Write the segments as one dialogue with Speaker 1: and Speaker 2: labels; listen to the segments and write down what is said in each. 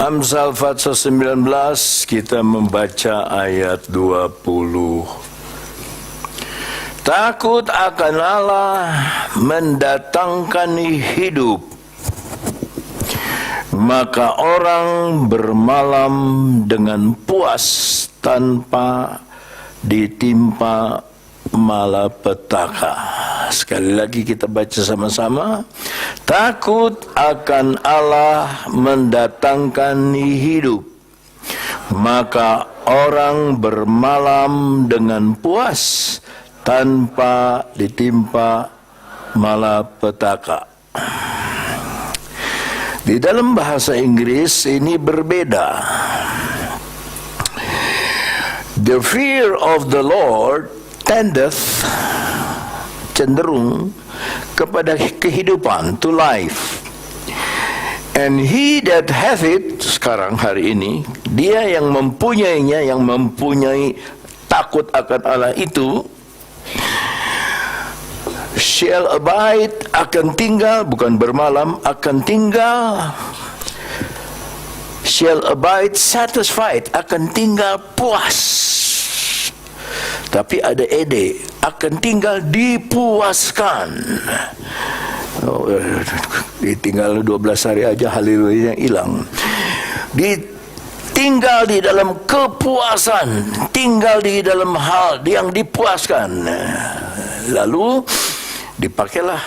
Speaker 1: Amsal pasal 19 kita membaca ayat 20. Takut akan Allah mendatangkan hidup, maka orang bermalam dengan puas tanpa ditimpa malapetaka. Sekali lagi kita baca sama-sama. Takut akan Allah mendatangkan hidup, maka orang bermalam dengan puas tanpa ditimpa malapetaka. Di dalam bahasa Inggris ini berbeda. The fear of the Lord tendeth, cenderung kepada kehidupan, to life. And he that hath it, sekarang hari ini, dia yang mempunyainya, yang mempunyai takut akan Allah itu, shall abide, akan tinggal, bukan bermalam, akan tinggal, shall abide satisfied, akan tinggal puas. Tapi ada ede, akan tinggal dipuaskan. Ditinggal 12 hari aja haleluya hilang. Tinggal di dalam kepuasan, tinggal di dalam hal yang dipuaskan. Lalu dipakailah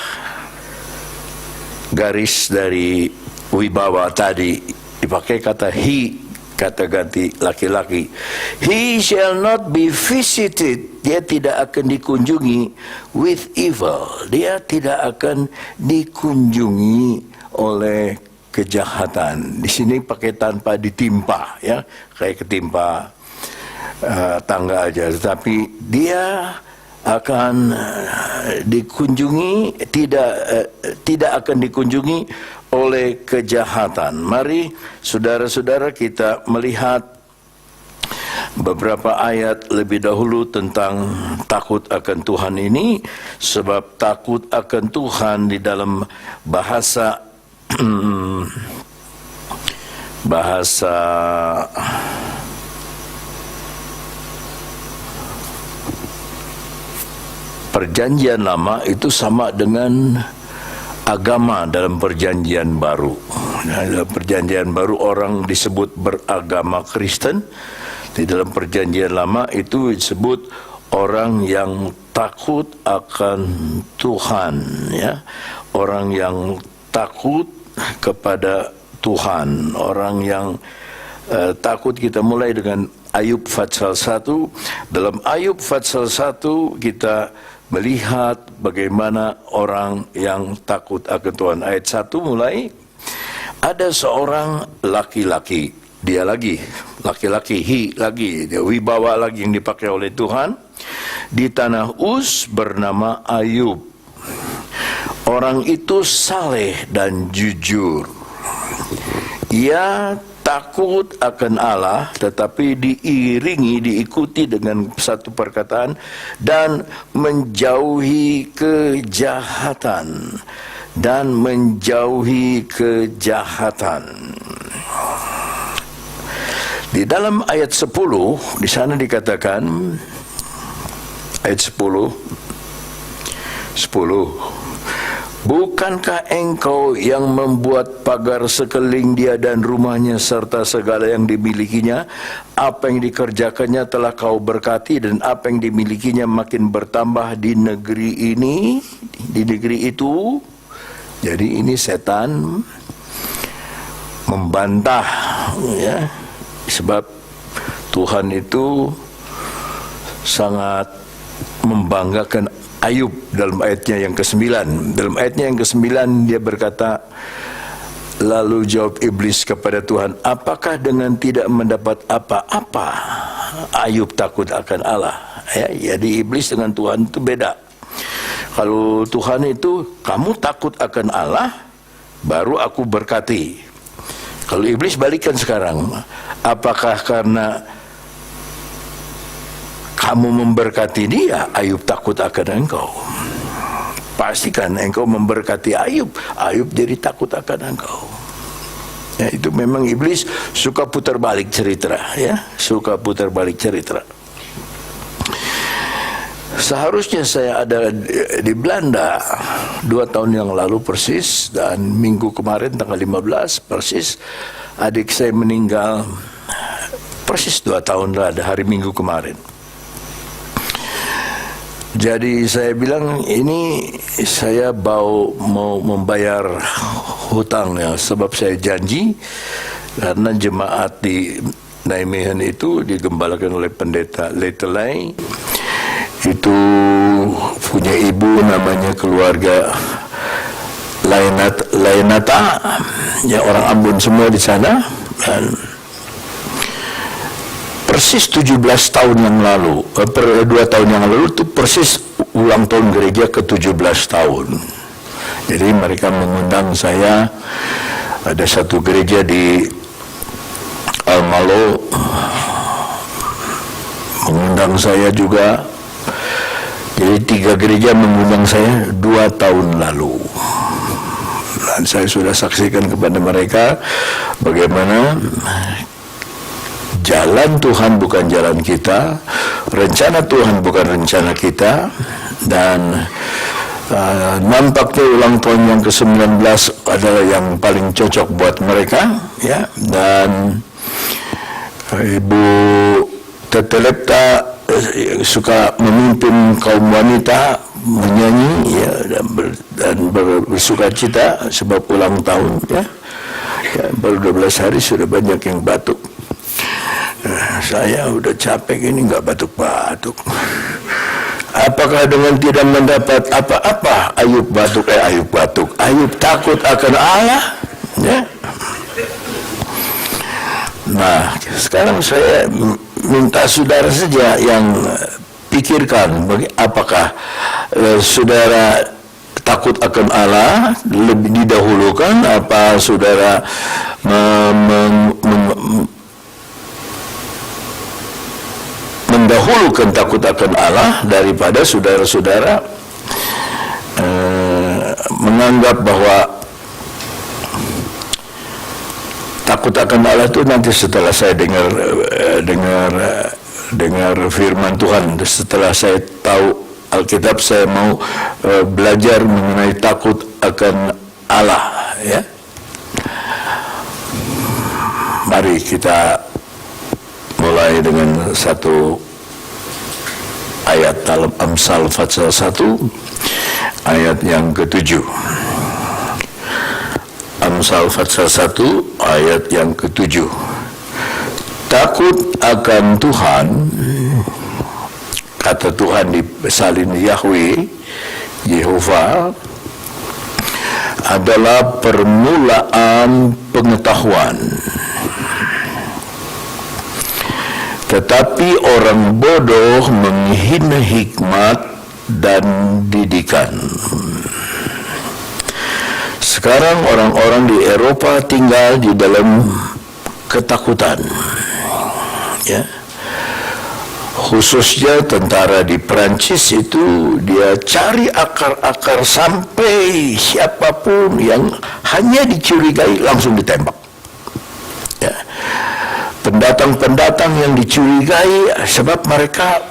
Speaker 1: garis dari wibawa tadi, dipakai kata he, kata ganti laki-laki. He shall not be visited, dia tidak akan dikunjungi with evil, dia tidak akan dikunjungi oleh kejahatan. Di sini pakai tanpa ditimpa, ya, kayak ketimpa tangga aja, tetapi dia akan dikunjungi, tidak akan dikunjungi oleh kejahatan. Mari saudara-saudara kita melihat beberapa ayat lebih dahulu tentang takut akan Tuhan ini, sebab takut akan Tuhan di dalam bahasa Perjanjian Lama itu sama dengan agama dalam Perjanjian Baru. Dalam Perjanjian Baru orang disebut beragama Kristen. Di dalam Perjanjian Lama itu disebut orang yang takut akan Tuhan, ya. Orang yang takut kepada Tuhan, orang yang takut. Kita mulai dengan Ayub pasal 1. Dalam Ayub pasal 1 kita melihat bagaimana orang yang takut akan Tuhan. Ayat 1 mulai, ada seorang laki-laki, dia lagi, laki-laki, lagi, dia wibawa lagi yang dipakai oleh Tuhan, di tanah Uz bernama Ayub. Orang itu saleh dan jujur. Ia takut akan Allah, tetapi diikuti dengan satu perkataan, dan menjauhi kejahatan. Dan menjauhi kejahatan. Di dalam ayat 10, di sana dikatakan, ayat 10, bukankah engkau yang membuat pagar sekeliling dia dan rumahnya serta segala yang dimilikinya? Apa yang dikerjakannya telah kau berkati, dan apa yang dimilikinya makin bertambah di negeri ini, di negeri itu. Jadi ini setan membantah, ya, sebab Tuhan itu sangat membanggakan Ayub dalam ayatnya yang ke-9. Dalam ayatnya yang ke-9 dia berkata, lalu jawab iblis kepada Tuhan, apakah dengan tidak mendapat apa-apa Ayub takut akan Allah? Ya, jadi iblis dengan Tuhan itu beda. Kalau Tuhan itu, kamu takut akan Allah, baru aku berkati. Kalau iblis balikan sekarang, apakah karena kamu memberkati dia, Ayub takut akan engkau? Pastikan engkau memberkati Ayub, Ayub jadi takut akan engkau. Ya, itu memang iblis suka putar balik cerita, ya, suka putar balik cerita. Seharusnya saya ada di Belanda 2 tahun yang lalu persis, dan minggu kemarin tanggal 15 persis adik saya meninggal, persis 2 tahun lah, ada hari Minggu kemarin. Jadi saya bilang ini saya mau membayar hutang, ya, sebab saya janji, karena jemaat di Nijmegen itu digembalakan oleh pendeta Letelai, itu punya ibu namanya keluarga Lainata, ya, orang Ambon semua di sana. Dan persis 17 tahun yang lalu, 2 tahun yang lalu itu persis ulang tahun gereja ke-17 tahun. Jadi mereka mengundang saya, ada satu gereja di Almalo mengundang saya juga. Jadi 3 gereja mengundang saya 2 tahun lalu. Dan saya sudah saksikan kepada mereka bagaimana jalan Tuhan bukan jalan kita, rencana Tuhan bukan rencana kita, dan nampaknya ulang tahun yang ke-19 adalah yang paling cocok buat mereka, ya. Dan Ibu Tetelepta suka memimpin kaum wanita menyanyi, ya, dan bersuka cita sebab ulang tahun, ya. Ya, baru 12 hari sudah banyak yang batuk. Saya udah capek ini nggak batuk-batuk. Apakah dengan tidak mendapat apa-apa Ayub batuk? Ayub batuk. Ayub takut akan Allah, ya. Nah, sekarang saya minta saudara saja yang pikirkan apakah saudara takut akan Allah lebih didahulukan, apa saudara mendahulukan takut akan Allah daripada saudara-saudara menganggap bahwa takut akan Allah itu nanti setelah saya dengar firman Tuhan, setelah saya tahu Alkitab, saya mau belajar mengenai takut akan Allah, ya. Mari kita mulai dengan satu ayat dalam Amsal pasal 1 ayat yang ke-7. Amsal pasal 1 ayat yang ke-7. Takut akan Tuhan, kata Tuhan di salin Yahweh, Yehova, adalah permulaan pengetahuan. Tetapi orang bodoh menghina hikmat dan didikan. Sekarang orang-orang di Eropa tinggal di dalam ketakutan, ya. Khususnya tentara di Perancis itu, dia cari akar-akar sampai siapapun yang hanya dicurigai langsung ditembak, ya. Pendatang-pendatang yang dicurigai sebab mereka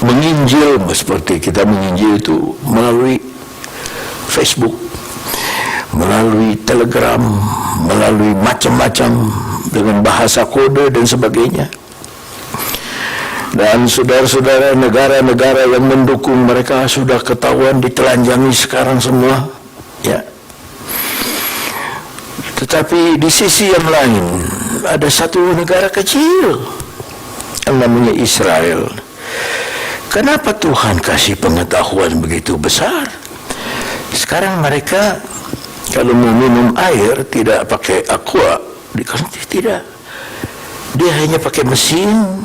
Speaker 1: menginjil, seperti kita menginjil itu melalui Facebook, melalui Telegram, melalui macam-macam dengan bahasa kode dan sebagainya. Dan saudara-saudara, negara-negara yang mendukung mereka sudah ketahuan ditelanjangi sekarang semua, ya. Tetapi di sisi yang lain ada satu negara kecil yang namanya Israel. Kenapa Tuhan kasih pengetahuan begitu besar? Sekarang mereka kalau mau minum air tidak pakai aqua, tidak. Dia hanya pakai mesin,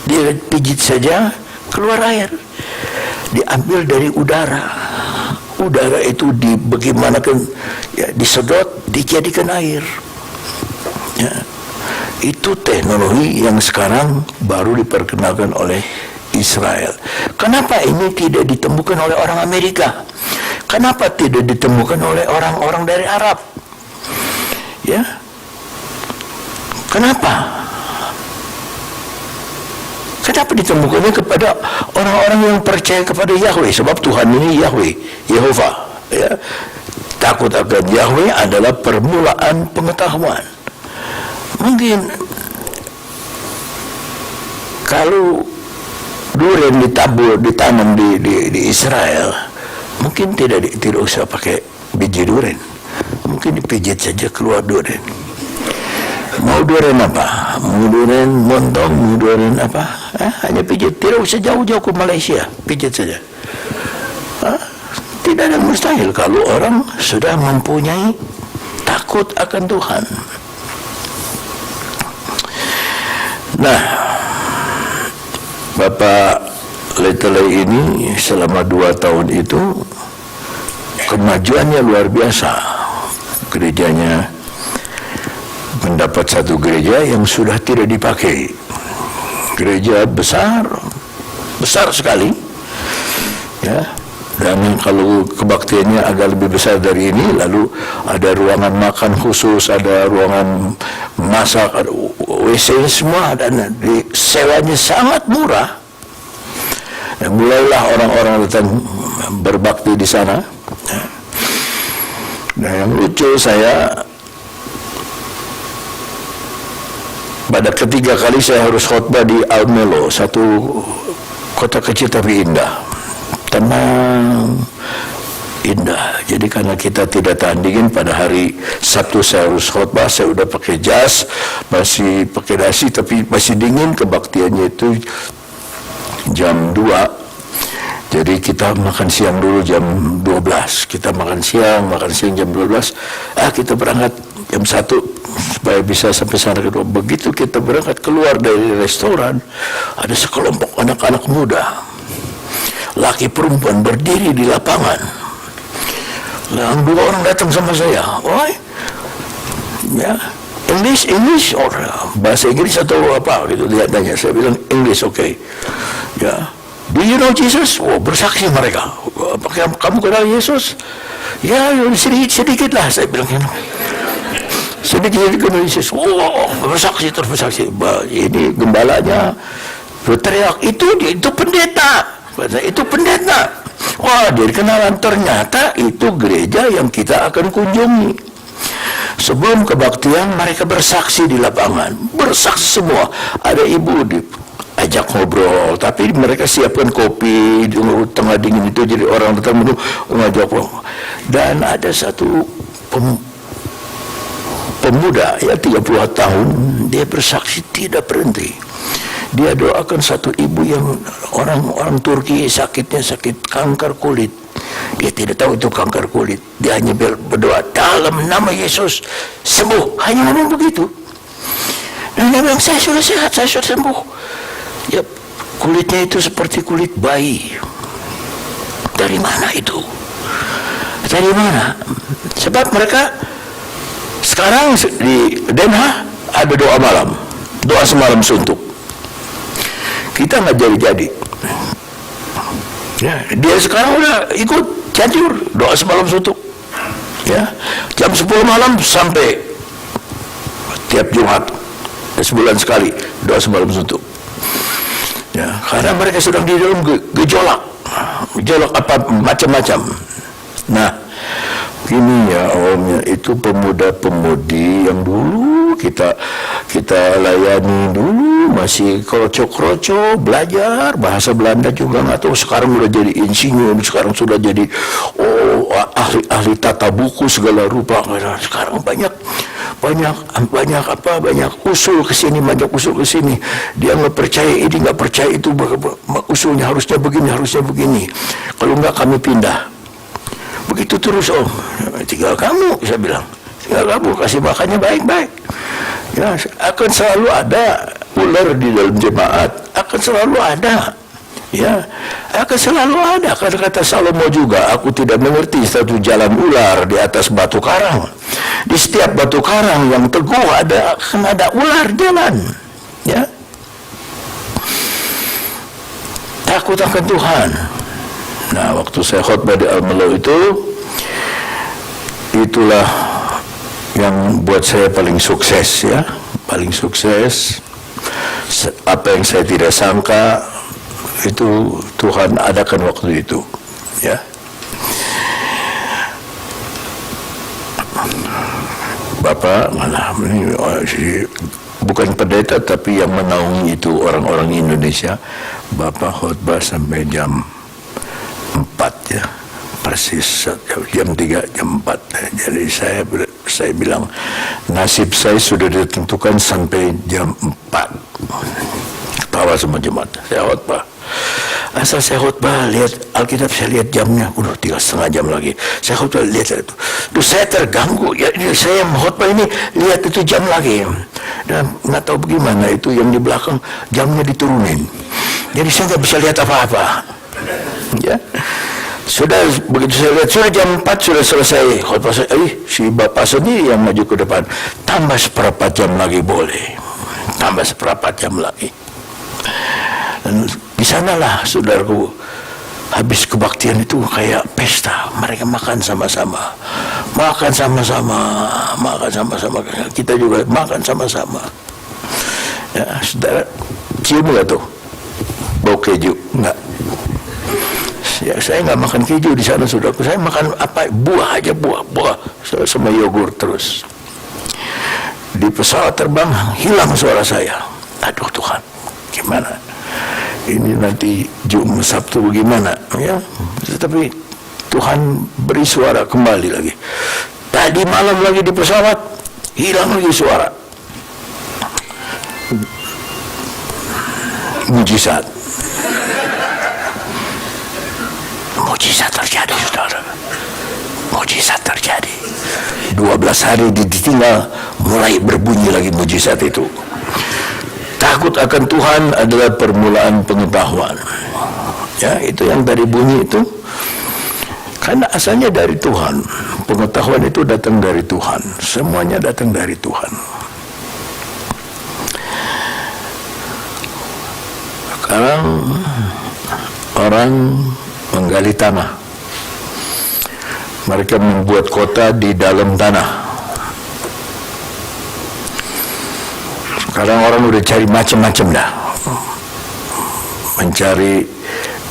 Speaker 1: dia pijit saja keluar air. Diambil dari udara. Udara itu bagaimanakan, ya, disedot, dijadikan air, ya. Itu teknologi yang sekarang baru diperkenalkan oleh Israel. Kenapa ini tidak ditemukan oleh orang Amerika? Kenapa tidak ditemukan oleh orang-orang dari Arab? Ya. Kenapa? Kenapa ditemukannya kepada orang-orang yang percaya kepada Yahweh? Sebab Tuhan ini Yahweh, Yehova. Ya. Takut akan Yahweh adalah permulaan pengetahuan. Mungkin kalau durian ditanam di Israel, mungkin tidak usah pakai biji durian. Mungkin dipijit saja keluar durian. Mau durian apa? Mau durian montong, mau durian apa? Hanya pijit. Tidak usah jauh-jauh ke Malaysia, pijit saja. Tidak ada mustahil kalau orang sudah mempunyai takut akan Tuhan. Nah, Bapak Letelei ini selama 2 tahun itu kemajuannya luar biasa. Gerejanya mendapat satu gereja yang sudah tidak dipakai. Gereja besar sekali, ya. Dan kalau kebaktiannya agak lebih besar dari ini, lalu ada ruangan makan khusus, ada ruangan masak, ada WC semua, dan sewanya sangat murah. Dan mulailah orang-orang datang berbakti di sana. Nah, yang lucu, saya pada ketiga kali saya harus khotbah di Almelo, satu kota kecil tapi indah, tenang, indah. Jadi karena kita tidak tahan dingin, pada hari Sabtu saya harus khotbah, saya udah pakai jas, masih pakai dasi tapi masih dingin. Kebaktiannya itu jam 2. Jadi kita makan siang dulu jam 12. Kita makan siang jam 12. Kita berangkat jam 1 supaya bisa sampai sana kedua. Begitu kita berangkat keluar dari restoran, ada sekelompok anak-anak muda, laki perempuan, berdiri di lapangan. Lalu 2 orang datang sama saya. Oi, ya, English or bahasa Inggris atau apa gitu, dia tanya. Saya bilang English, okay. Ya. Do you know Jesus? Oh, bersaksi mereka. Apakah kamu kenal Yesus? Ya, sedikit lah, saya bilang. Sedikit kenal Yesus. Oh, bersaksi. Ini gembalanya berteriak, itu pendeta. Itu pendeta. Wah, dia kenalan. Ternyata itu gereja yang kita akan kunjungi. Sebelum kebaktian, mereka bersaksi di lapangan. Bersaksi semua. Ada ibu ajak ngobrol, tapi mereka siapkan kopi di tengah dingin itu, jadi orang datang minum ngajak. Dan ada satu pemuda, ya 30 tahun, dia bersaksi tidak berhenti. Dia doakan satu ibu yang orang Turki, sakit kanker kulit. Dia tidak tahu itu kanker kulit. Dia hanya berdoa dalam nama Yesus sembuh. Hanya ngomong begitu. Dan dia bilang, saya sudah sehat, saya sudah sembuh. Ya, kulitnya itu seperti kulit bayi. Dari mana itu? Dari mana? Sebab mereka sekarang di Den Haag ada doa malam, doa semalam suntuk. Kita nggak jadi. Ya, dia sekarang udah ikut Cianjur, doa semalam suntuk. Ya, jam 10 malam sampai tiap Jumat, sebulan sekali doa semalam suntuk. Ya, karena mereka sedang di dalam gejolak apa macam-macam. Nah, ini ya awalnya itu pemuda-pemudi yang dulu kita layani dulu, masih kroco-kroco, belajar bahasa Belanda juga nggak tahu. Sekarang udah jadi insinyur, sekarang sudah jadi ahli tata buku segala rupa. Sekarang banyak usul ke sini, dia nggak percaya ini, nggak percaya itu, usulnya harusnya begini. Kalau nggak kami pindah. Begitu terus, Om. Tinggal kamu, saya bilang. Tinggal kamu, kasih makannya baik-baik. Ya, akan selalu ada ular di dalam jemaat. Akan selalu ada. Ya, akan selalu ada. Kata-kata Salomo juga, aku tidak mengerti satu jalan ular di atas batu karang. Di setiap batu karang yang teguh akan ada ular jalan. Ya, takut akan Tuhan. Nah, waktu saya khotbah di Almelo itulah yang buat saya paling sukses, ya, paling sukses. Apa yang saya tidak sangka itu Tuhan adakan waktu itu, ya. Bapak mana ini, bukan pendeta tapi yang menaungi itu orang-orang Indonesia. Bapak khotbah sampai jam 4, ya, persis jam 3, jam 4. Jadi saya bilang nasib saya sudah ditentukan sampai jam 4. Ketawa semua jemaat. Saya khotbah. Asal saya khotbah, lihat Alkitab, saya lihat jamnya, udah 3,5 jam lagi. Saya khotbah, lihat itu. Terus saya terganggu, ya, saya khotbah ini, lihat itu jam lagi. Dan nggak tahu bagaimana itu yang di belakang jamnya diturunin. Jadi saya nggak bisa lihat apa-apa. Ya, sudah begitu saya lihat sudah jam 4 sudah selesai khotbah saya. Si bapak sendiri yang maju ke depan. Tambah seperempat jam lagi boleh. Tambah seperempat jam lagi. Dan di sanalah saudaraku, habis kebaktian itu kayak pesta. Mereka makan sama-sama, makan sama-sama, makan sama-sama. Kita juga makan sama-sama. Ya, saudara, cium nggak tuh bau keju? Nggak. Ya, saya nggak makan keju di sana, saudaraku. Saya makan apa? Buah aja, buah sama yogurt terus. Di pesawat terbang hilang suara saya. Aduh Tuhan, gimana? Ini nanti Jumat Sabtu bagaimana, ya? Tetapi Tuhan beri suara kembali lagi. Tadi malam lagi di pesawat hilang lagi suara. Mujizat. Mujizat terjadi, saudara. Mujizat terjadi. 12 hari ditinggal, mulai berbunyi lagi mujizat itu. Takut akan Tuhan adalah permulaan pengetahuan. Ya, itu yang dari bunyi itu. Karena asalnya dari Tuhan. Pengetahuan itu datang dari Tuhan. Semuanya datang dari Tuhan. Sekarang orang menggali tanah. Mereka membuat kota di dalam tanah. Sekarang orang udah cari macam-macam dah, mencari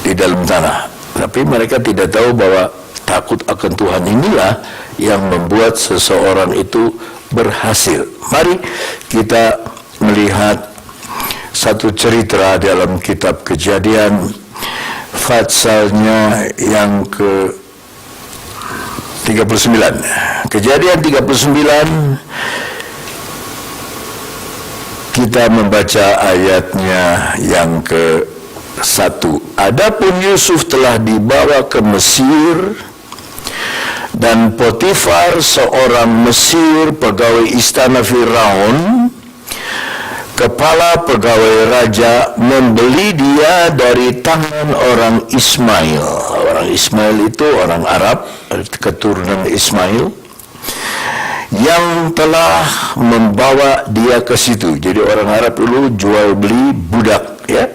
Speaker 1: di dalam tanah. Tapi mereka tidak tahu bahwa takut akan Tuhan inilah yang membuat seseorang itu berhasil. Mari kita melihat satu cerita dalam kitab Kejadian, pasalnya yang ke 39. Kejadian 39. Kita membaca ayatnya yang ke-1. Adapun Yusuf telah dibawa ke Mesir, dan Potifar seorang Mesir, pegawai istana Firaun, kepala pegawai raja, membeli dia dari tangan orang Ismail. Orang Ismail itu orang Arab, keturunan Ismail, yang telah membawa dia ke situ. Jadi orang Arab dulu jual beli budak, ya.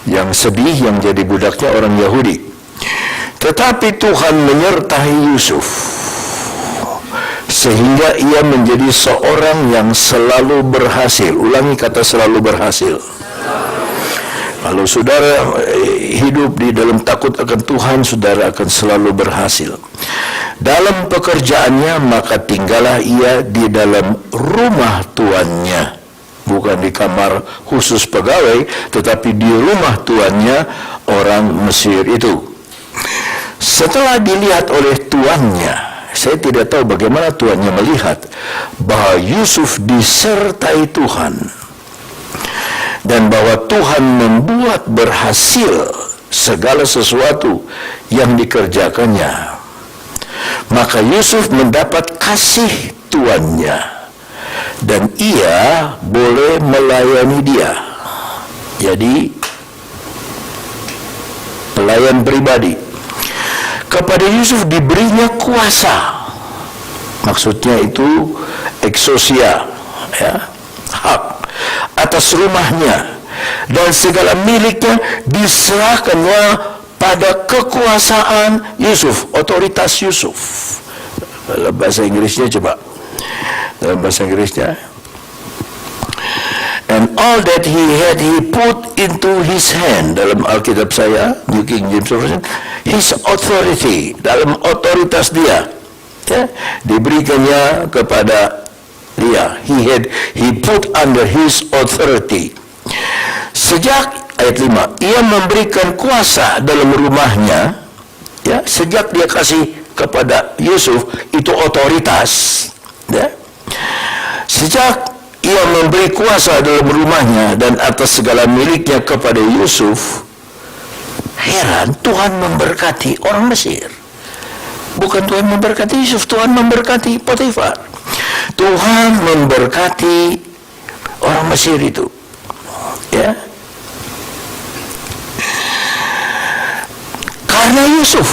Speaker 1: Yang sedih yang jadi budaknya orang Yahudi. Tetapi Tuhan menyertai Yusuf sehingga ia menjadi seorang yang selalu berhasil. Ulangi kata selalu berhasil. Kalau saudara hidup di dalam takut akan Tuhan, saudara akan selalu berhasil. Dalam pekerjaannya, maka tinggallah ia di dalam rumah tuannya. Bukan di kamar khusus pegawai, tetapi di rumah tuannya orang Mesir itu. Setelah dilihat oleh tuannya, saya tidak tahu bagaimana tuannya melihat bahwa Yusuf disertai Tuhan, dan bahwa Tuhan membuat berhasil segala sesuatu yang dikerjakannya. Maka Yusuf mendapat kasih tuannya, dan ia boleh melayani dia. Jadi pelayan pribadi. Kepada Yusuf diberinya kuasa. Maksudnya itu eksosia, ya, hak atas rumahnya, dan segala miliknya diserahkannya pada kekuasaan Yusuf, otoritas Yusuf. Dalam bahasa Inggrisnya coba. dalam bahasa Inggrisnya. And all that he had, he put into his hand. Dalam Alkitab saya, New King James Version, his authority, dalam otoritas dia, ya, diberikannya kepada dia. He put under his authority. Sejak ayat 5, ia memberikan kuasa dalam rumahnya, ya, sejak dia kasih kepada Yusuf itu otoritas, ya. Sejak ia memberi kuasa dalam rumahnya dan atas segala miliknya kepada Yusuf, heran, Tuhan memberkati orang Mesir. Bukan Tuhan memberkati Yusuf, Tuhan memberkati Potifar. Tuhan memberkati orang Mesir itu, ya. Karena Yusuf,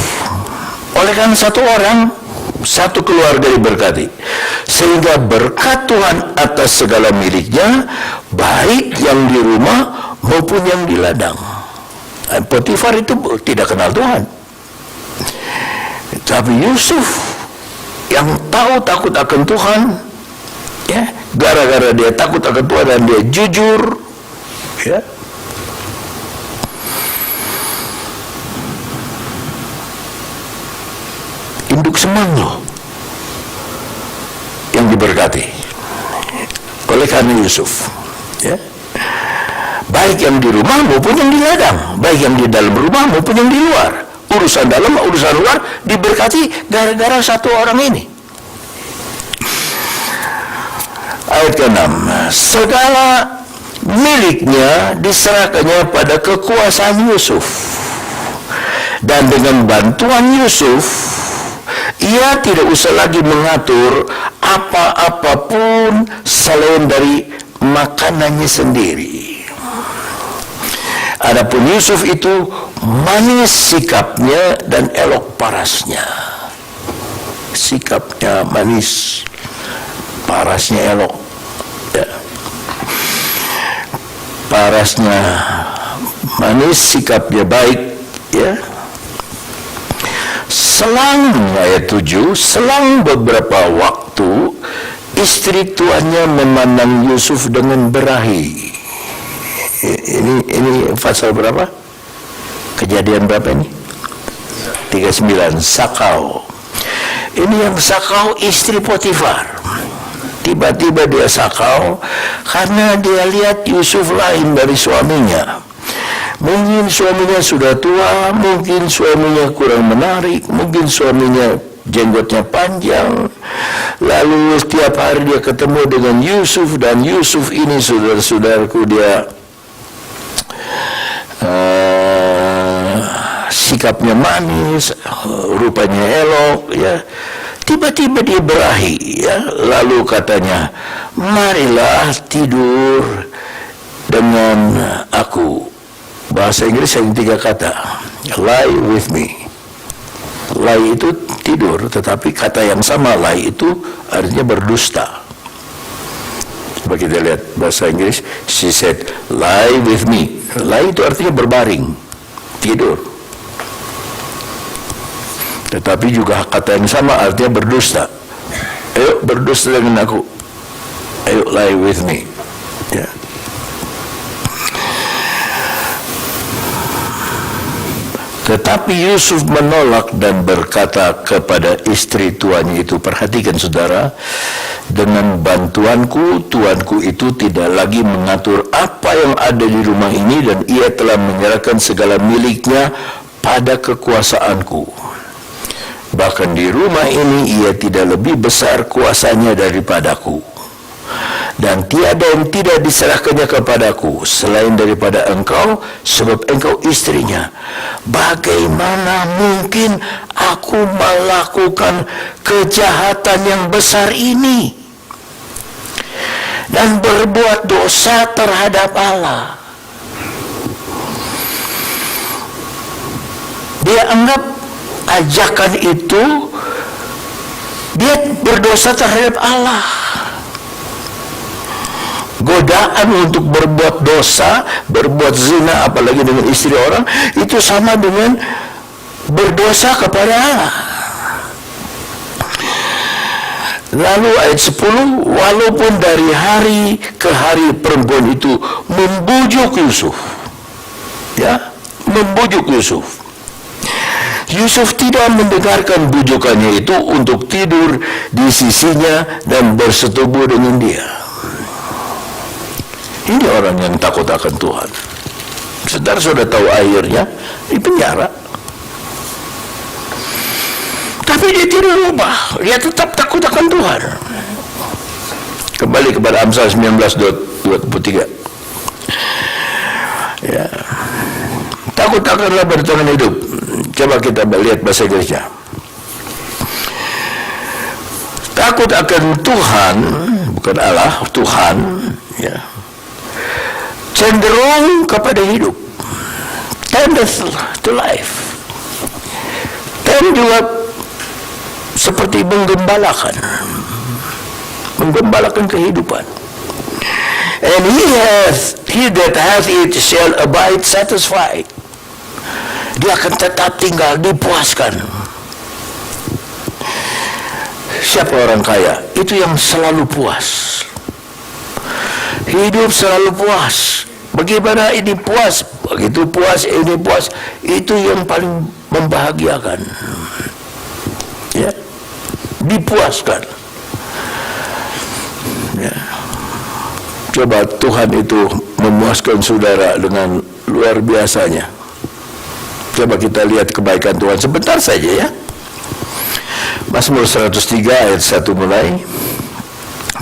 Speaker 1: oleh karena satu orang, satu keluarga diberkati, sehingga berkat Tuhan atas segala miliknya, baik yang di rumah maupun yang di ladang. Potifar itu tidak kenal Tuhan, tapi Yusuf yang tahu takut akan Tuhan, ya, gara-gara dia takut akan Tuhan dan dia jujur, ya, induk semang loh yang diberkati oleh karena Yusuf, ya, baik yang di rumah maupun yang di ladang, baik yang di dalam rumah maupun yang di luar, urusan dalam urusan luar diberkati gara-gara satu orang ini. Ayat ke-6, segala miliknya diserahkannya pada kekuasaan Yusuf, dan dengan bantuan Yusuf ia tidak usah lagi mengatur apa-apapun selain dari makanannya sendiri. Adapun Yusuf itu manis sikapnya dan elok parasnya. Sikapnya manis, parasnya elok, ya. Parasnya manis, sikapnya baik, ya. Selang, ayat 7, selang beberapa waktu istri tuannya memandang Yusuf dengan berahi. Ini pasal berapa? Kejadian berapa ini? 39, Sakau. Ini yang sakau istri Potifar. Tiba-tiba dia sakau karena dia lihat Yusuf lain dari suaminya. Mungkin suaminya sudah tua, mungkin suaminya kurang menarik, mungkin suaminya jenggotnya panjang. Lalu setiap hari dia ketemu dengan Yusuf, dan Yusuf ini, saudara-saudaraku, dia sikapnya manis, rupanya elok, ya. Tiba-tiba dia berahi, ya. Lalu katanya, marilah tidur dengan aku. Bahasa Inggris yang 3 kata, lie with me. Lie itu tidur, tetapi kata yang sama, lie itu artinya berdusta. Coba kita lihat bahasa Inggris, she said, lie with me. Lie itu artinya berbaring, tidur. Tetapi juga kata yang sama artinya berdusta. Ayo berdusta dengan aku. Ayo lie with me. Ya. Tetapi Yusuf menolak dan berkata kepada istri tuannya itu, perhatikan saudara, dengan bantuanku, tuanku itu tidak lagi mengatur apa yang ada di rumah ini, dan ia telah menyerahkan segala miliknya pada kekuasaanku. Bahkan di rumah ini ia tidak lebih besar kuasanya daripadaku. Dan tiada yang tidak diserahkannya kepadaku selain daripada engkau, sebab engkau istrinya. Bagaimana mungkin aku melakukan kejahatan yang besar ini dan berbuat dosa terhadap Allah? Dia anggap ajakan itu dia berdosa terhadap Allah. Godaan untuk berbuat dosa, berbuat zina, apalagi dengan istri orang, itu sama dengan berdosa kepada Allah. Lalu ayat 10, walaupun dari hari ke hari perempuan itu membujuk Yusuf, ya, membujuk Yusuf. Yusuf tidak mendengarkan bujukannya itu untuk tidur di sisinya dan bersetubuh dengan dia. Ini orang yang takut akan Tuhan. Saudara sudah tahu akhirnya di penjara. Tapi dia tidak berubah, dia tetap takut akan Tuhan. Kembali kepada Amsal 19:23. Ya. Takut akanlah bertahan hidup. Coba kita lihat bahasa Inggrisnya. Takut akan Tuhan, bukan Allah, Tuhan, ya. Cenderung kepada hidup. Tendeth to life. Dan juga seperti menggembalakan kehidupan. And he that hath it shall abide satisfied. Dia akan tetap tinggal dipuaskan. Siapa orang kaya? Itu yang selalu puas. Hidup selalu puas. Bagaimana ini puas? Begitu puas, ini puas. Itu yang paling membahagiakan. Ya, dipuaskan. Ya. Coba Tuhan itu memuaskan saudara dengan luar biasanya. Coba kita lihat kebaikan Tuhan sebentar saja, ya. Mazmur 103 ayat 1 mulai.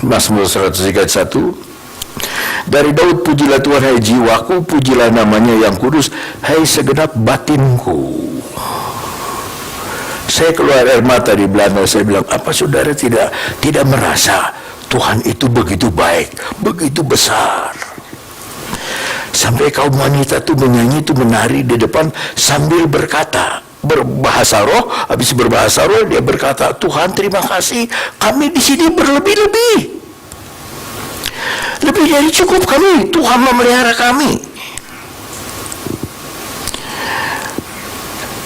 Speaker 1: Mazmur 103 ayat 1. Dari Daud, pujilah Tuhan hai jiwaku, pujilah namanya yang kudus, hai segenap batinku. Saya keluar air mata di Belanda. Saya bilang, apa saudara tidak merasa Tuhan itu begitu baik, begitu besar? Sampai kaum wanita tuh menyanyi, tuh menari di depan sambil berkata, berbahasa roh. Habis berbahasa roh dia berkata, Tuhan terima kasih, kami di sini berlebih-lebih, lebih dari cukup kami, Tuhan memelihara kami.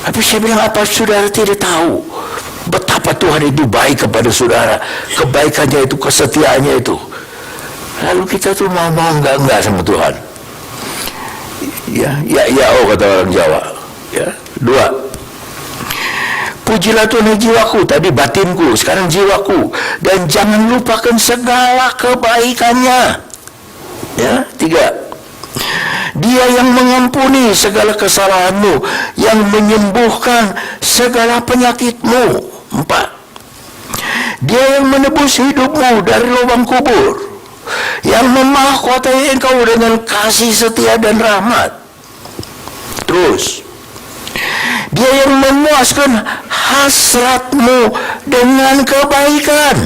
Speaker 1: Tapi saya bilang, apa saudara tidak tahu betapa Tuhan itu baik kepada saudara, kebaikannya itu, kesetiaannya itu. Lalu kita tuh mau enggak sama Tuhan. Ya, oh kata orang Jawa. Ya, 2. Pujilah Tuhan jiwaku, tadi batinku, sekarang jiwaku, dan jangan lupakan segala kebaikannya. Ya, 3. Dia yang mengampuni segala kesalahanmu, yang menyembuhkan segala penyakitmu. 4. Dia yang menebus hidupmu dari lubang kubur, yang memahkotai engkau dengan kasih setia dan rahmat. Terus, dia yang memuaskan hasratmu dengan kebaikan,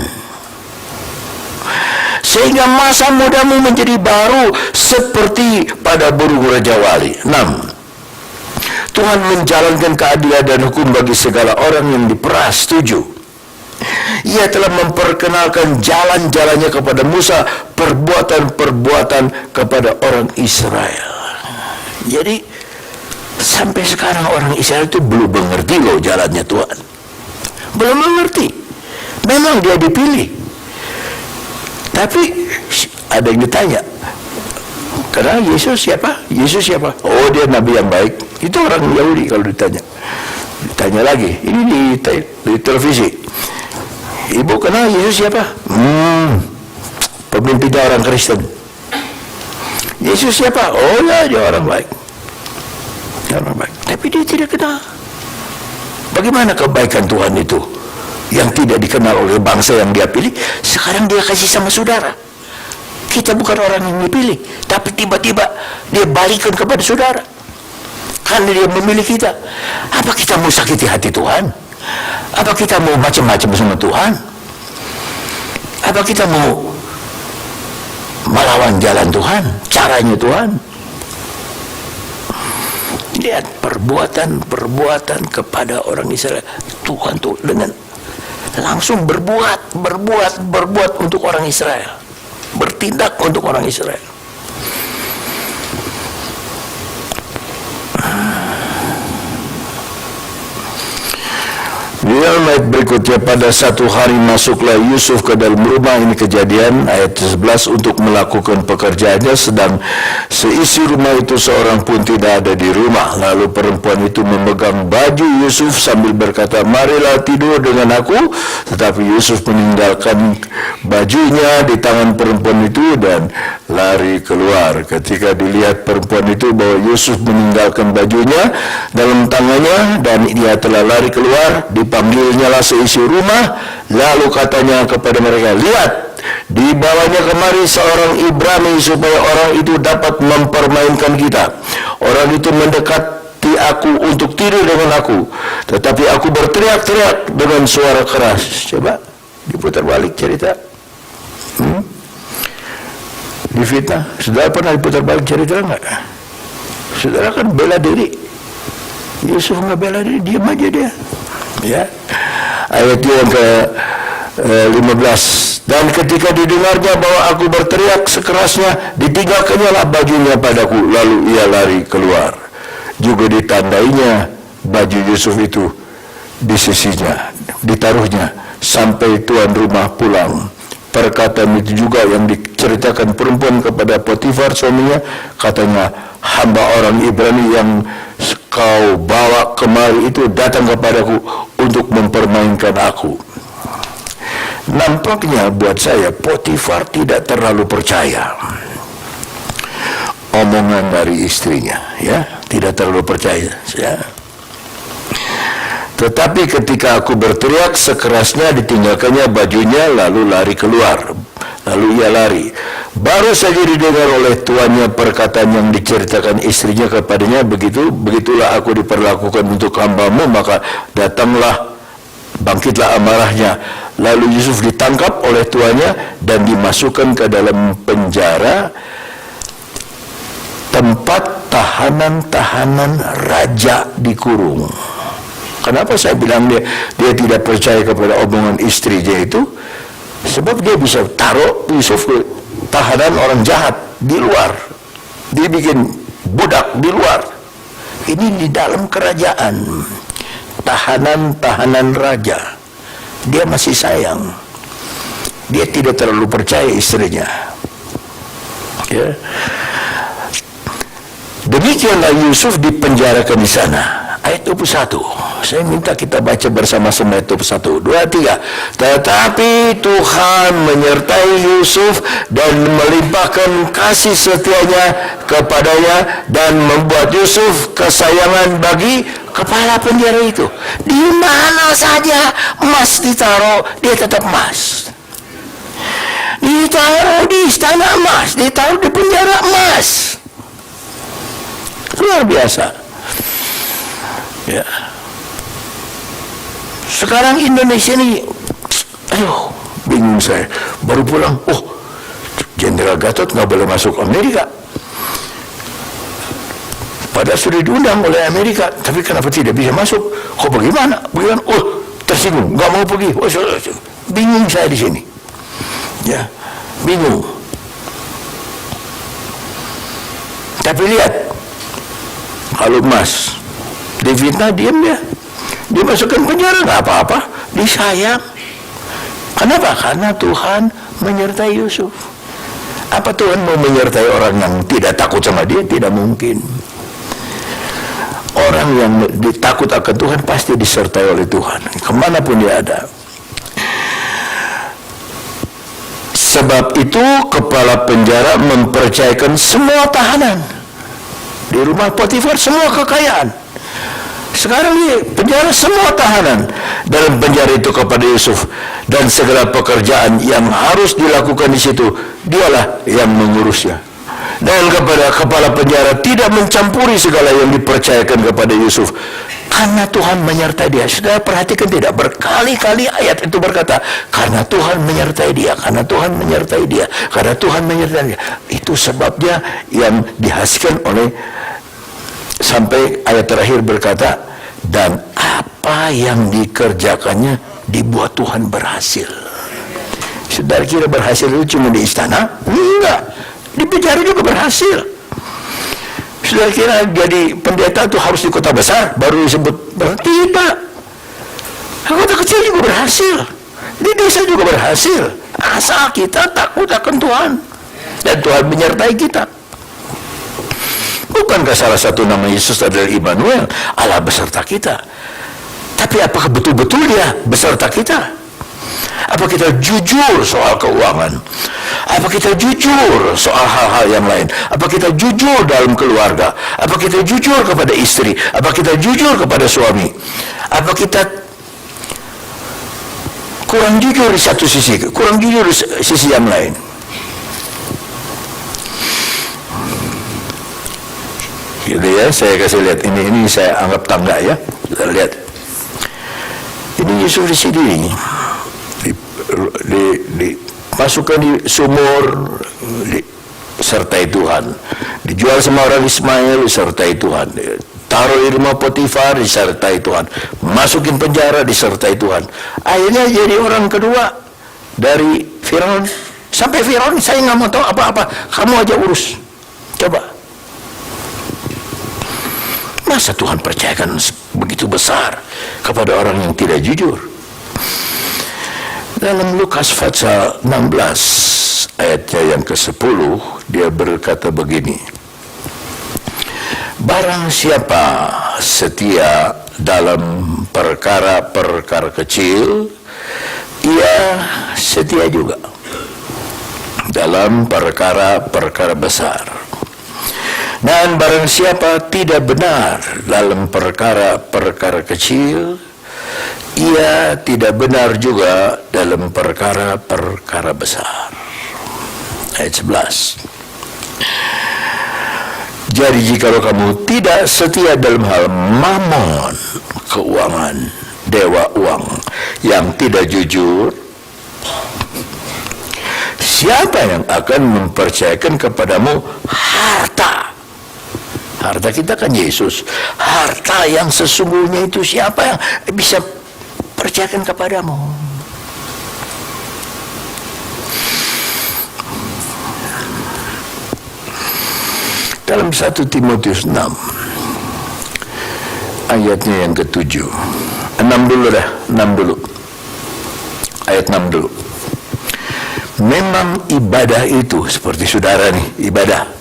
Speaker 1: sehingga masa mudamu menjadi baru seperti pada burung Raja Wali. 6. Tuhan menjalankan keadilan dan hukum bagi segala orang yang diperas. 7. Ia telah memperkenalkan jalan-jalannya kepada Musa, perbuatan-perbuatan kepada orang Israel. Jadi sampai sekarang orang Israel itu belum mengerti loh jalannya Tuhan. Belum mengerti. Memang dia dipilih, tapi ada yang ditanya, karena Yesus siapa? Yesus siapa? Oh, dia nabi yang baik. Itu orang Yahudi kalau ditanya. Ditanya lagi, ini di televisi. Ibu kenal Yesus siapa? Pemimpinnya orang Kristen. Yesus siapa? Oh ya, dia orang baik. Dia orang baik. Tapi dia tidak kenal. Bagaimana kebaikan Tuhan itu yang tidak dikenal oleh bangsa yang dia pilih, sekarang dia kasih sama saudara. Kita bukan orang yang dipilih, tapi tiba-tiba dia balikan kepada saudara karena dia memilih kita. Apa kita mau sakiti hati Tuhan? Apa kita mau macam-macam sama Tuhan? Apa kita mau melawan jalan Tuhan, caranya Tuhan? Lihat perbuatan kepada orang Israel. Tuhan tuh dengan langsung berbuat untuk orang Israel, bertindak untuk orang Israel. dalam ayat berikutnya, pada satu hari masuklah Yusuf ke dalam rumah, ini Kejadian ayat 11, untuk melakukan pekerjaannya, sedang seisi rumah itu seorang pun tidak ada di rumah. Lalu perempuan itu memegang baju Yusuf sambil berkata, marilah tidur dengan aku. Tetapi Yusuf meninggalkan bajunya di tangan perempuan itu dan lari keluar. Ketika dilihat perempuan itu bahwa Yusuf meninggalkan bajunya dalam tangannya dan dia telah lari keluar, dipanggilnya lah seisi rumah. Lalu katanya kepada mereka, lihat, dibawanya kemari seorang Ibrani supaya orang itu dapat mempermainkan kita. Orang itu mendekati aku untuk tidur dengan aku, tetapi aku berteriak-teriak dengan suara keras. Coba diputar balik cerita. Difitnah. Saudara pernah diputar balik cerita enggak? Saudara kan bela diri. Yusuf enggak bela diri, diam aja dia. Ya. Ayat yang ke 15. Dan ketika didengarnya bahwa aku berteriak sekerasnya, ditinggalkannya lah bajunya padaku, lalu ia lari keluar. Juga ditandainya baju Yusuf itu di sisinya, ditaruhnya sampai tuan rumah pulang. Perkataan itu juga yang diceritakan perempuan kepada Potifar suaminya, katanya, hamba orang Ibrani yang kau bawa kemari itu datang kepadaku untuk mempermainkan aku. Nampaknya buat saya Potifar tidak terlalu percaya omongan dari istrinya, ya, tidak terlalu percaya, ya. Tetapi ketika aku berteriak sekerasnya, ditinggalkannya bajunya lalu lari keluar. Lalu ia lari. Baru saja didengar oleh tuannya perkataan yang diceritakan istrinya kepadanya, begitulah aku diperlakukan untuk hambamu, maka bangkitlah amarahnya. Lalu Yusuf ditangkap oleh tuannya dan dimasukkan ke dalam penjara, tempat tahanan-tahanan raja dikurung. Kenapa saya bilang dia tidak percaya kepada omongan istrinya itu? Sebab dia bisa taruh Yusuf ke tahanan orang jahat di luar, dibikin budak di luar. Ini di dalam kerajaan, tahanan-tahanan raja. Dia masih sayang, dia tidak terlalu percaya istrinya, ya. Demikianlah Yusuf dipenjarakan di sana. Ayat 21, saya minta kita baca bersama-sama ayat 21, 2, 3. Tetapi Tuhan menyertai Yusuf dan melimpahkan kasih setianya kepadanya dan membuat Yusuf kesayangan bagi kepala penjara itu. Di mana saja emas ditaruh, dia tetap emas. Ditaruh di istana emas, ditaruh di penjara emas. Luar biasa. Ya. Sekarang Indonesia ini, aduh, bingung saya. Baru pulang, Jenderal Gatot nggak boleh masuk Amerika. Padahal sudah diundang oleh Amerika, tapi kenapa tidak bisa masuk? Kok bagaimana? Tersinggung, nggak mau pergi. Bingung saya di sini. Ya, bingung. Tapi lihat, kalau emas difitnah, diam dia. Dimasukkan penjara, nggak apa-apa, disayang. Kenapa? Karena Tuhan menyertai Yusuf. Apa Tuhan mau menyertai orang yang tidak takut sama dia? Tidak mungkin. Orang yang takut akan Tuhan pasti disertai oleh Tuhan, kemanapun dia ada. Sebab itu kepala penjara mempercayakan semua tahanan di rumah Potifar, semua kekayaan. Sekarang ini penjara semua tahanan dalam penjara itu kepada Yusuf, dan segala pekerjaan yang harus dilakukan di situ dialah yang mengurusnya. Dan kepada kepala penjara tidak mencampuri segala yang dipercayakan kepada Yusuf, karena Tuhan menyertai dia. Saudara perhatikan tidak? Berkali-kali ayat itu berkata, karena Tuhan menyertai dia, karena Tuhan menyertai dia, karena Tuhan menyertai dia. Itu sebabnya yang dihasilkan oleh, sampai ayat terakhir berkata, dan apa yang dikerjakannya dibuat Tuhan berhasil. Saudara kira berhasil itu cuma di istana? Enggak, di penjara juga berhasil. Saudara kira jadi pendeta itu harus di kota besar baru disebut? Tidak. Kota kecil juga berhasil, di desa juga berhasil, asal kita takut akan Tuhan dan Tuhan menyertai kita. Bukankah salah satu nama Yesus adalah Immanuel, Allah beserta kita? Tapi apakah betul-betul Dia beserta kita? Apa kita jujur soal keuangan? Apa kita jujur soal hal-hal yang lain? Apa kita jujur dalam keluarga? Apa kita jujur kepada istri? Apa kita jujur kepada suami? Apa kita kurang jujur di satu sisi, kurang jujur di sisi yang lain? Gitu ya, saya kasih lihat ini saya anggap tangga ya. Kita lihat. Ini Yesus di sini. Dimasukkan di sumur, disertai Tuhan. Dijual sama orang Ismail, disertai Tuhan. Taruh di rumah Potifar, disertai Tuhan. Masukin penjara, disertai Tuhan. Akhirnya jadi orang kedua dari Firaun. Sampai Firaun, saya nggak mau tahu apa-apa, kamu aja urus. Coba. Masa Tuhan percayakan begitu besar kepada orang yang tidak jujur? Dalam Lukas pasal 16 ayatnya yang ke-10 dia berkata begini, barang siapa setia dalam perkara-perkara kecil, ia setia juga dalam perkara-perkara besar. Dan barang siapa tidak benar dalam perkara-perkara kecil, ia tidak benar juga dalam perkara-perkara besar. Ayat 11. Jadi jikalau kamu tidak setia dalam hal mamon, keuangan, dewa uang yang tidak jujur, siapa yang akan mempercayakan kepadamu harta? Harta kita kan Yesus. Harta yang sesungguhnya itu siapa yang bisa percayakan kepadamu? Dalam 1 Timotius 6 ayatnya yang ke-7, 6 dulu dah, 6 dulu, ayat 6 dulu. Memang ibadah itu seperti saudara nih, ibadah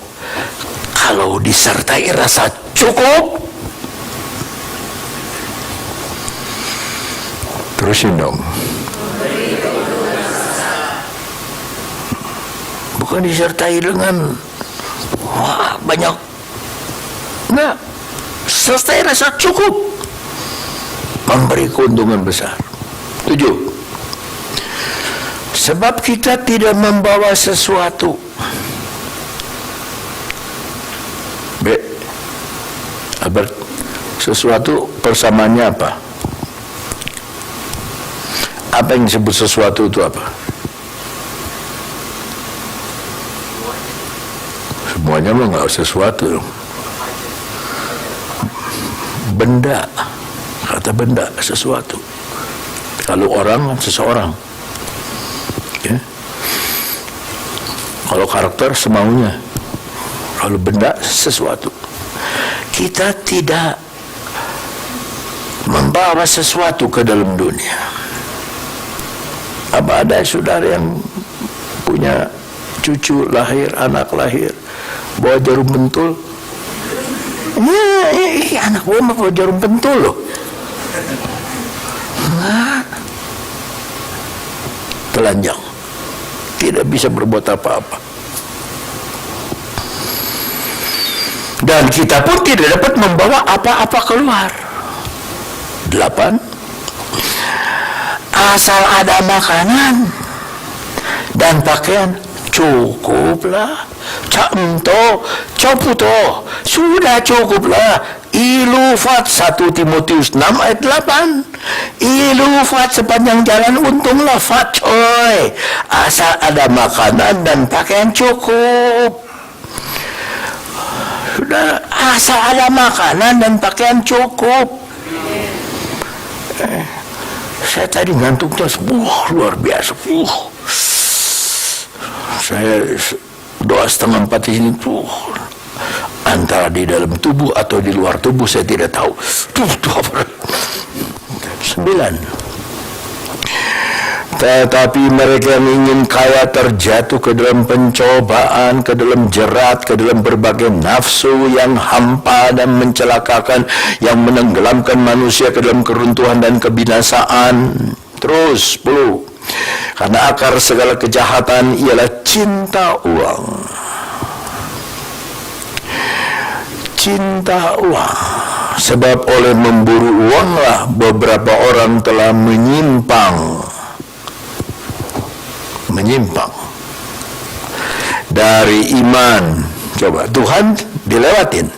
Speaker 1: kalau disertai rasa cukup, terusin dong. Bukan disertai dengan wah banyak, enggak, sertai rasa cukup, memberi keuntungan besar. 7. Sebab kita tidak membawa sesuatu. Sesuatu persamaannya apa? Apa yang disebut sesuatu itu apa? Semuanya mah nggak sesuatu. Benda, kata benda, sesuatu. Kalau orang, seseorang. Ya. Kalau karakter, semaunya. Kalau benda, sesuatu. Kita tidak membawa sesuatu ke dalam dunia. Apa ada saudara yang punya cucu lahir, anak lahir, bawa jarum pentul? Anak gue mah bawa jarum pentul loh. Enggak. Telanjang. Tidak bisa berbuat apa-apa. Dan kita pun tidak dapat membawa apa-apa keluar. 8. Asal ada makanan dan pakaian, cukuplah. Camto, coputo, sudah cukuplah. Ilufat 1 Timotius 6 ayat 8. Ilufat sepanjang jalan untunglah fat coy. Asal ada makanan dan pakaian cukup. Sudah, asal ada makanan dan pakaian cukup. Saya tadi ngantuknya luar biasa. Saya doa 3:30 di sini antara di dalam tubuh atau di luar tubuh saya tidak tahu. 9. Tetapi mereka yang ingin kaya terjatuh ke dalam pencobaan, ke dalam jerat, ke dalam berbagai nafsu yang hampa dan mencelakakan, yang menenggelamkan manusia ke dalam keruntuhan dan kebinasaan. Terus 10. Karena akar segala kejahatan ialah cinta uang. Cinta uang. Sebab oleh memburu uanglah beberapa orang telah menyimpang dari iman. Coba, Tuhan dilewatin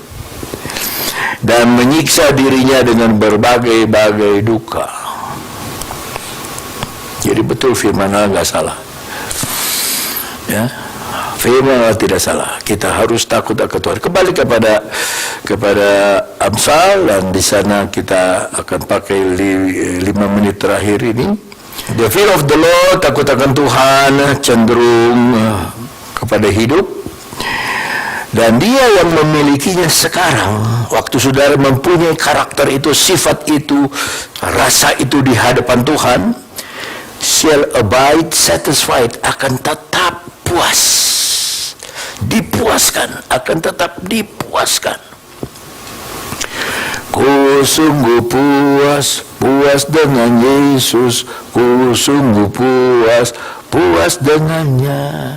Speaker 1: dan menyiksa dirinya dengan berbagai-bagai duka. Jadi betul firman Allah nggak salah, ya, firman Allah tidak salah. Kita harus takut akan Tuhan. Kembali kepada Amsal, dan di sana kita akan pakai 5 menit terakhir ini. The fear of the Lord, takut akan Tuhan, cenderung kepada hidup. Dan dia yang memilikinya sekarang, waktu saudara mempunyai karakter itu, sifat itu, rasa itu di hadapan Tuhan, shall abide satisfied, akan tetap puas, dipuaskan, akan tetap dipuaskan. Ku sungguh puas, puas dengan Yesus. Ku sungguh puas, puas dengannya.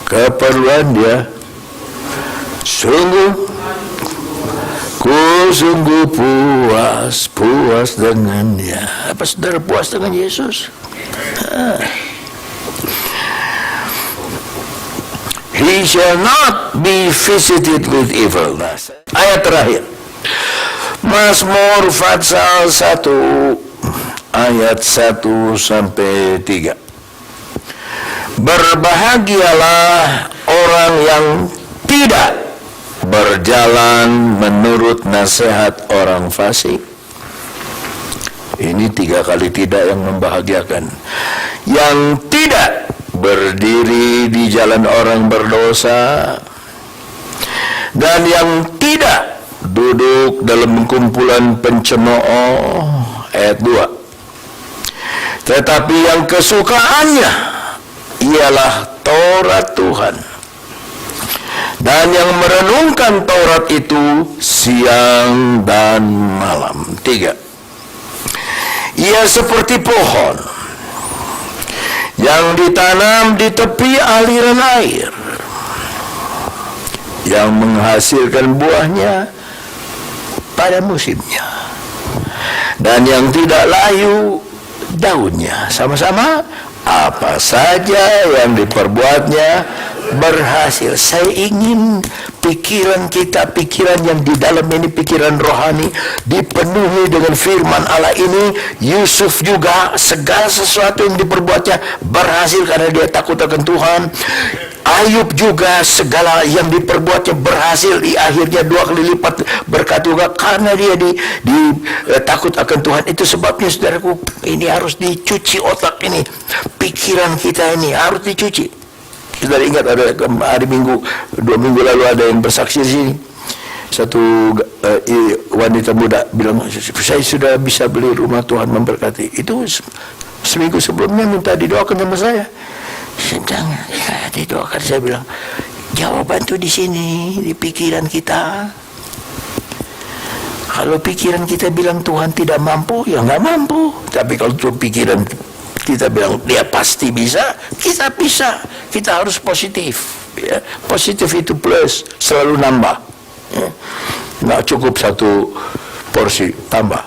Speaker 1: Keperluan dia sungguh. Ku sungguh puas, puas dengannya. Apa saudara puas dengan Yesus? He shall not be visited with evilness. Ayat terakhir, Mazmur Fatsal 1 ayat 1 sampai 3. Berbahagialah orang yang tidak berjalan menurut nasihat orang fasik. Ini 3 kali tidak yang membahagiakan. Yang tidak berdiri di jalan orang berdosa, dan yang tidak duduk dalam kumpulan pencemooh. Ayat 2. Tetapi yang kesukaannya ialah Taurat Tuhan, dan yang merenungkan Taurat itu siang dan malam. 3. Ia seperti pohon yang ditanam di tepi aliran air, yang menghasilkan buahnya pada musimnya, dan yang tidak layu daunnya. Sama-sama, apa saja yang diperbuatnya berhasil. Saya ingin pikiran kita, pikiran yang di dalam ini, pikiran rohani, dipenuhi dengan firman Allah ini. Yusuf juga, segala sesuatu yang diperbuatnya berhasil karena dia takut akan Tuhan. Ayub juga, segala yang diperbuatnya berhasil, di akhirnya 2 kali lipat berkat juga karena dia takut akan Tuhan. Itu sebabnya saudaraku, ini harus dicuci otak ini, pikiran kita ini harus dicuci. Saudara ingat ada hari Minggu, 2 minggu lalu ada yang bersaksi di sini. Satu wanita muda bilang, saya sudah bisa beli rumah, Tuhan memberkati. Itu seminggu sebelumnya minta didoakan sama saya. Jangan, ya, didoakan. Saya bilang, jawaban itu di sini, di pikiran kita. Kalau pikiran kita bilang Tuhan tidak mampu, ya nggak mampu. Tapi kalau pikiran kita bilang dia pasti bisa, kita bisa. Kita harus positif, ya. Positif itu plus, selalu nambah, ya. Nggak cukup 1 porsi, tambah.